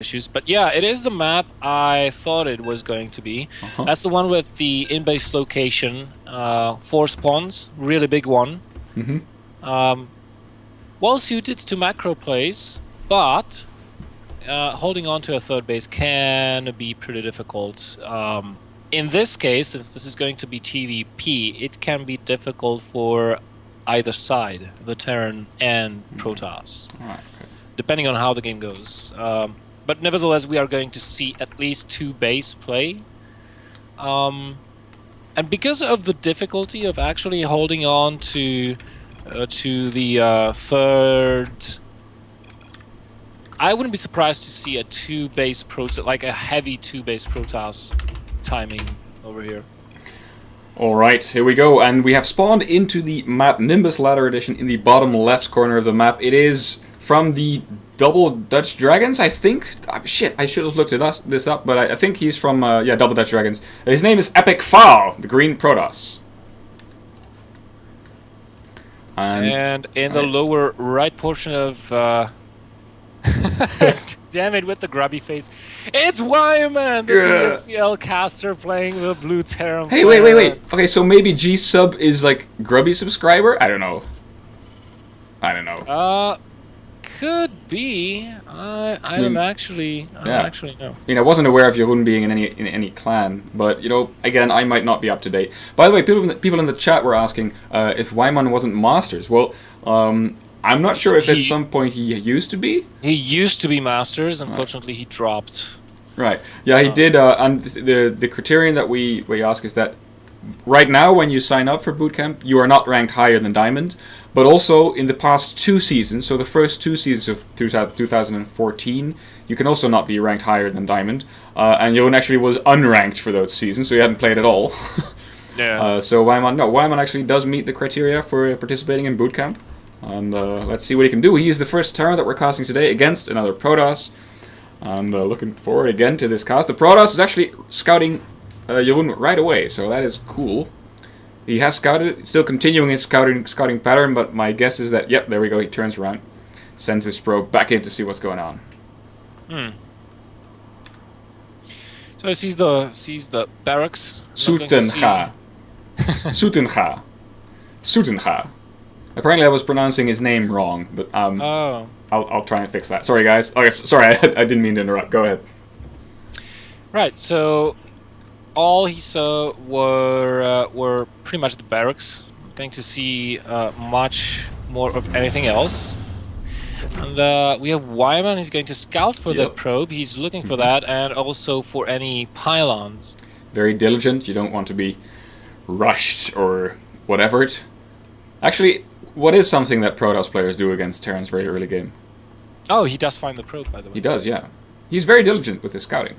issues. But yeah, it is the map I thought it was going to be. That's the one with the in-base location, 4 spawns, really big one. Well suited to macro plays, but holding on to a third base can be pretty difficult. In this case, since this is going to be TVP, it can be difficult for either side, the Terran and Protoss, depending on how the game goes. But nevertheless, we are going to see at least 2 base play. And because of the difficulty of actually holding on to the third, I wouldn't be surprised to see a 2 base Protoss, like a heavy 2 base Protoss timing over here. Alright, here we go, and we have spawned into the map Nimbus Ladder Edition in the bottom left corner of the map. It is from the Double Dutch Dragons, I think. Shit, I should have looked this up, but I think he's from, yeah, Double Dutch Dragons. His name is Epikfaal, the green Protoss. And in the lower right portion of... Damn it, with the grubby face. It's Weiman, the DSCL caster playing the blue Terran. Hey, wait. Okay, so maybe gSub is like grubby subscriber? I don't know. Could be. I don't actually know. I mean, I wasn't aware of Jeroen being in any clan, but you know, again, I might not be up to date. By the way, people in the chat were asking if Weiman wasn't Masters. Well, I'm not sure if at some point he used to be. He used to be Masters. Unfortunately, he dropped. Right. Yeah, he did. And the criterion that we ask is that right now, when you sign up for Bootcamp, you are not ranked higher than Diamond. But also, in the past 2 seasons, so the first 2 seasons of 2014, you can also not be ranked higher than Diamond. And Jeroen actually was unranked for those seasons, so he hadn't played at all. Yeah. So Weiman actually does meet the criteria for participating in Bootcamp. And let's see what he can do. He is the first Terran that we're casting today against another Protoss. And looking forward again to this cast. The Protoss is actually scouting Jeroen right away, so that is cool. He has scouted, still continuing his scouting pattern, but my guess is that, yep, there we go, he turns around, sends his probe back in to see what's going on. So he sees the barracks. Sutenga. Apparently I was pronouncing his name wrong, but I'll try and fix that. Sorry guys. Okay, sorry, I didn't mean to interrupt. Go ahead. Right, so all he saw were pretty much the barracks. Not going to see much more of anything else. And we have Weiman. He's going to scout for the probe. He's looking for that, and also for any pylons. Very diligent. You don't want to be rushed or whatever. Actually, what is something that Protoss players do against Terrans very early game? Oh, he does find the probe, by the way. He does, yeah. He's very diligent with his scouting.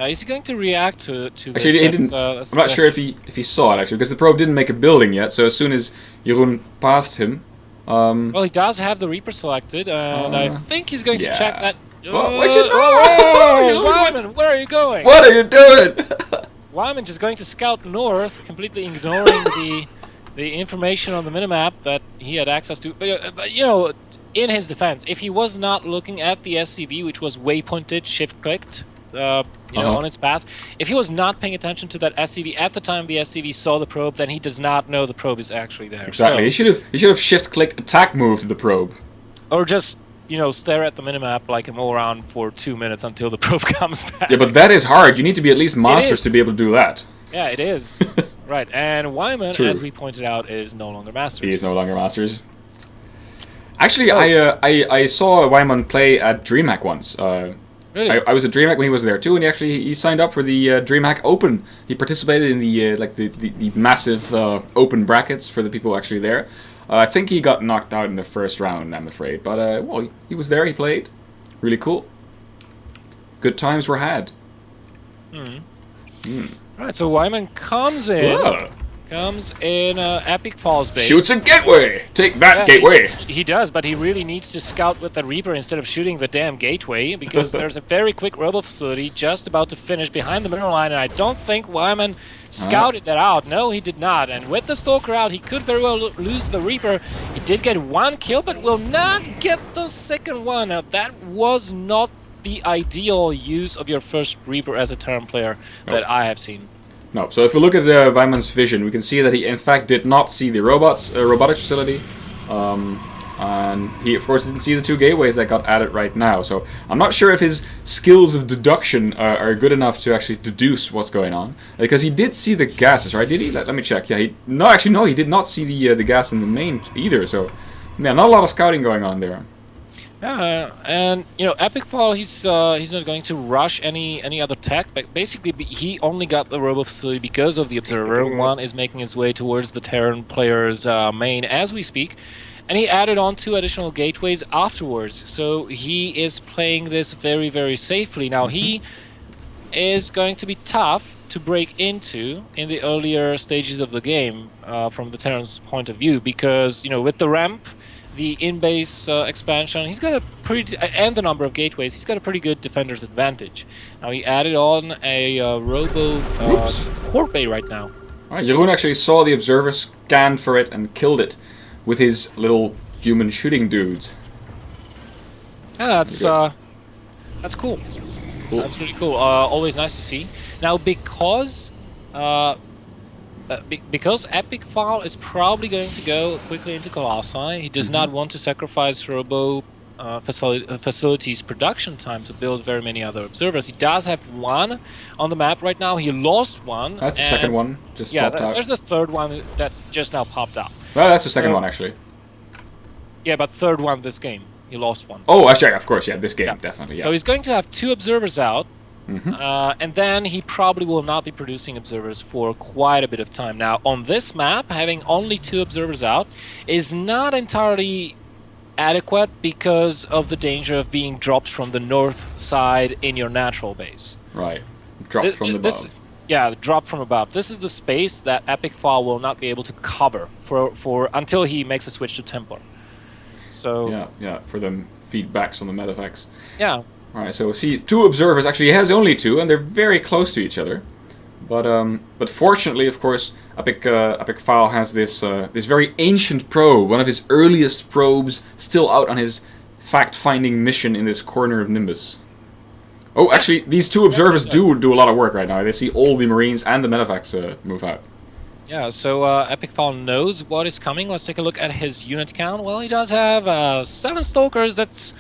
Is he going to react to this? Actually, he didn't. I'm not sure if he saw it, actually, because the probe didn't make a building yet, so as soon as Jeroen passed him... well, he does have the Reaper selected, and I think he's going to check that... Weiman, where are you going? What are you doing? Weiman just going to scout north, completely ignoring the information on the minimap that he had access to. But you know, in his defense, if he was not looking at the SCV, which was waypointed, shift-clicked, on its path, if he was not paying attention to that SCV at the time the SCV saw the probe, then he does not know the probe is actually there. Exactly. So, he should have shift-clicked attack moved the probe. Or just, stare at the minimap like a moron for 2 minutes until the probe comes back. Yeah, but that is hard. You need to be at least Masters to be able to do that. Yeah, it is. Right, and Weiman, as we pointed out, is no longer Masters. He is no longer Masters. Actually, I saw Weiman play at DreamHack once. Really? I was at DreamHack when he was there too, and he signed up for the DreamHack Open. He participated in the massive open brackets for the people actually there. I think he got knocked out in the first round, I'm afraid. But well, he was there. He played. Really cool. Good times were had. Right, so Weiman comes in. Comes in Epikfaal's base. Shoots a gateway! Take that, gateway! He does, but he really needs to scout with the Reaper instead of shooting the damn gateway, because there's a very quick robo facility just about to finish behind the mineral line, and I don't think Weiman scouted that out. No, he did not. And with the Stalker out, he could very well lose the Reaper. He did get 1 kill, but will not get the second one. Now, that was not the ideal use of your first Reaper as a Terran player that I have seen. No. So if we look at Weiman's vision, we can see that he in fact did not see the robotics facility. And he, of course, didn't see the 2 gateways that got added right now. So I'm not sure if his skills of deduction are good enough to actually deduce what's going on. Because he did see the gases, right? Did he? Let me check. Yeah, no, he did not see the gas in the main either. So, yeah, not a lot of scouting going on there. And you know, Epikfaal, he's not going to rush any other tech. But basically, he only got the robo facility because of the observer. One is making its way towards the Terran player's main as we speak. And he added on 2 additional gateways afterwards, so he is playing this very, very safely. Now, he is going to be tough to break into in the earlier stages of the game from the Terran's point of view, because, you know, with the ramp, the in-base expansion, he's got a pretty, and the number of gateways, he's got a pretty good defender's advantage. Now, he added on a robo support bay right now. Alright, Jeroen actually saw the observer, scanned for it, and killed it with his little human shooting dudes. Yeah, that's cool. That's really cool. Always nice to see. Now, because Epikfaal is probably going to go quickly into Colossi, he does not want to sacrifice Robo facilities production time to build very many other observers. He does have 1 on the map right now. He lost 1. That's the second one. Just popped out. There's the third one that just now popped up. Well, that's the second one, actually. Yeah, but third one this game. He lost 1. Oh, actually, of course, yeah, this game, definitely, yeah. So he's going to have 2 observers out, and then he probably will not be producing observers for quite a bit of time. Now, on this map, having only 2 observers out is not entirely adequate because of the danger of being dropped from the north side in your natural base. Right. Dropped from above. Yeah, drop from above. This is the space that Epikfaal will not be able to cover for until he makes a switch to Templar. So yeah, for them feedbacks on the medevacs. Yeah. Alright, so see, 2 observers. Actually, he has only 2, and they're very close to each other. But fortunately, of course, Epikfaal has this this very ancient probe, one of his earliest probes, still out on his fact-finding mission in this corner of Nimbus. Oh, actually, these 2 observers do a lot of work right now. They see all the Marines and the medevacs move out. Yeah, so Epikfaal knows what is coming. Let's take a look at his unit count. Well, he does have 7 Stalkers. That's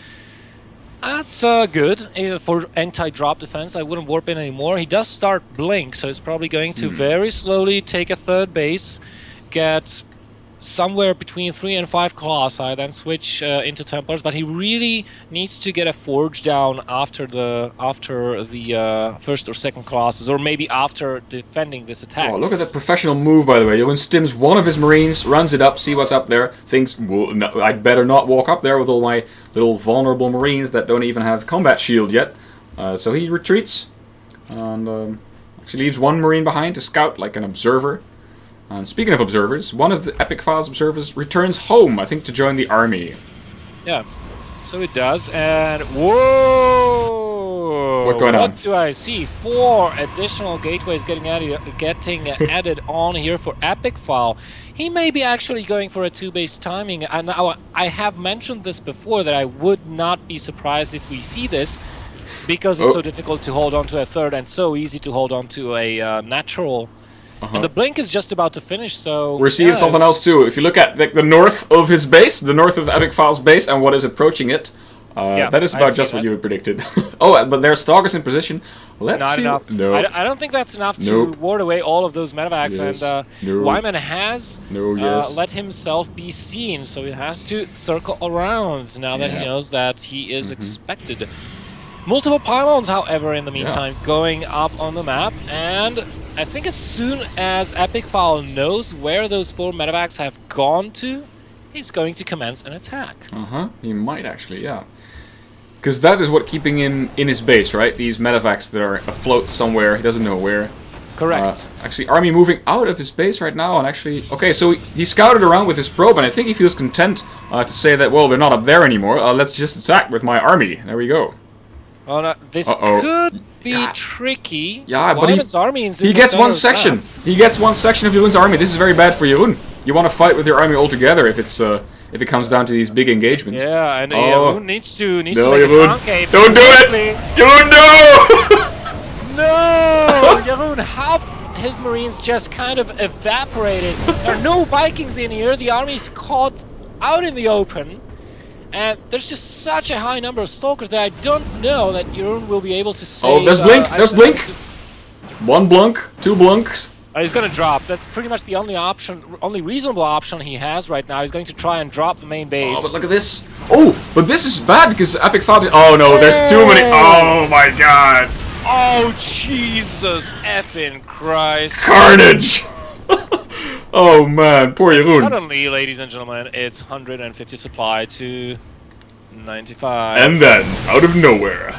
good for anti-drop defense. I wouldn't warp in anymore. He does start Blink, so he's probably going to very slowly take a 3rd base, get somewhere between 3 and 5 Colossi, then switch into Templars. But he really needs to get a Forge down after the 1st or 2nd Colossus, or maybe after defending this attack. Oh, look at that professional move, by the way. Johan stims one of his Marines, runs it up, see what's up there, thinks, well, no, I'd better not walk up there with all my little vulnerable Marines that don't even have combat shield yet. So he retreats, and actually leaves 1 Marine behind to scout like an observer. And speaking of observers, one of the Epikfaal's observers returns home, I think, to join the army. Yeah, so it does, and whoa! What's going on? What do I see? 4 additional gateways getting added on here for Epikfaal. He may be actually going for a 2-base timing, and I have mentioned this before, that I would not be surprised if we see this, because it's so difficult to hold on to a 3rd and so easy to hold on to a natural. And the blink is just about to finish, so... We're seeing something else too. If you look at the north of his base, the north of Epikfaal's base, and what is approaching it, that is about just what you had predicted. Oh, but there are Stalkers in position. Let's see. Not enough. No. I don't think that's enough to ward away all of those medevacs, and Weiman has let himself be seen, so he has to circle around now that he knows that he is expected. Multiple pylons, however, in the meantime, going up on the map, and I think as soon as Epikfaal knows where those 4 medevacs have gone to, he's going to commence an attack. He might actually, yeah. Because that is what keeping him in his base, right? These medevacs that are afloat somewhere, he doesn't know where. Correct. Actually, army moving out of his base right now, and actually... Okay, so he scouted around with his probe, and I think he feels content to say that, well, they're not up there anymore. Let's just attack with my army. There we go. Well, this could be tricky. Yeah, but army is he gets 1 section. He gets 1 section of Jeroen's army. This is very bad for Jeroen. You want to fight with your army all together if it's if it comes down to these big engagements. Yeah, and Oh. Jeroen needs to make Jeroen. a concave. Don't do it! Jeroen, no! No! Jeroen, half his Marines just kind of evaporated. There are no Vikings in here. The army's caught out in the open. And there's just such a high number of Stalkers that I don't know that Jeroen will be able to save. Oh, there's Blink! There's Blink! 1 Blunk, 2 Blunks. He's gonna drop. That's pretty much the only option, only reasonable option he has right now. He's going to try and drop the main base. Oh, but look at this. Oh, but this is bad because Epikfaal. Oh no, there's too many. Oh my god. Oh, Jesus effing Christ. Carnage! Oh man, poor Jeroen. Suddenly, ladies and gentlemen, it's 150 supply to 95. And then, out of nowhere.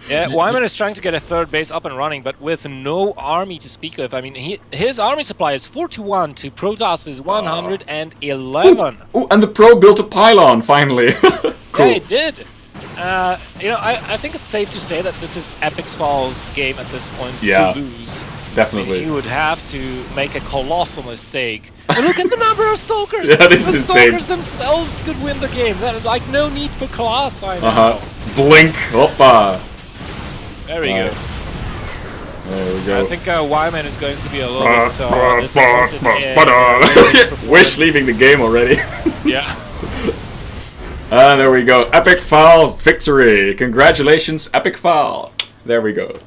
Yeah, Weiman is trying to get a third base up and running, but with no army to speak of. I mean, his army supply is 41 to Protoss's 111. Ooh, and the pro built a pylon finally. Cool. Yeah, it did. You know, I think it's safe to say that this is Epikfaal's game at this point to lose. Definitely. He would have to make a colossal mistake. And look at the number of Stalkers! Yeah, this is the insane. Stalkers themselves could win the game. Like, no need for class, I know. Blink. Hoppa. There we go. There we go. I think Weiman is going to be a little bit disappointed. Wish leaving the game already. Yeah. And there we go. Epikfaal victory. Congratulations, Epikfaal. There we go.